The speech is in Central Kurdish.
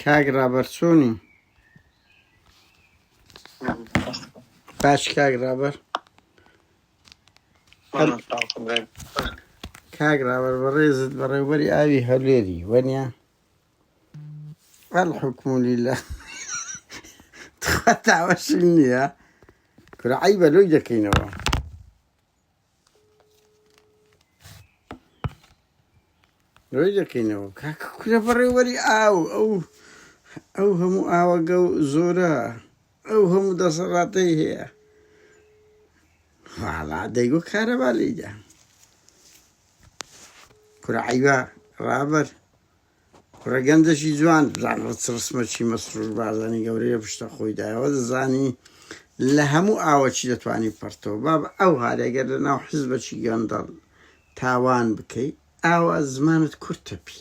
کاک ڕابەرچۆنی باش کاک ڕابەر کاک ڕابەر بەڕێزت بەڕێوبەری ئاوی هەولێری وەنیا الحکم لله تخوا تاوەشم نییە کورە عەیبە لۆی دەکەینەوە لۆی دەکەینەوە کاکە کورە بەڕێوبەری ئاو ئەو هەموو ئاوەگە و زۆرە ئەو هەموو دەسەڵاتەی هەیە واڵا دەیگۆ کارەبا لێیدا کورە عەیبە ڕابەر کوڕە گەندەشی جوان بزانڕە چڕسمە چی مەسرور بازانی گەورەیە پشتە خۆیدایەوە دەزانی لە هەموو ئاوە چی دەتوانی پەرتەوە با بە ئەو هارێگەر لە ناو حیزبەکی گەندەڵ تاوان بکەی ئاوا زمانت کورتە پی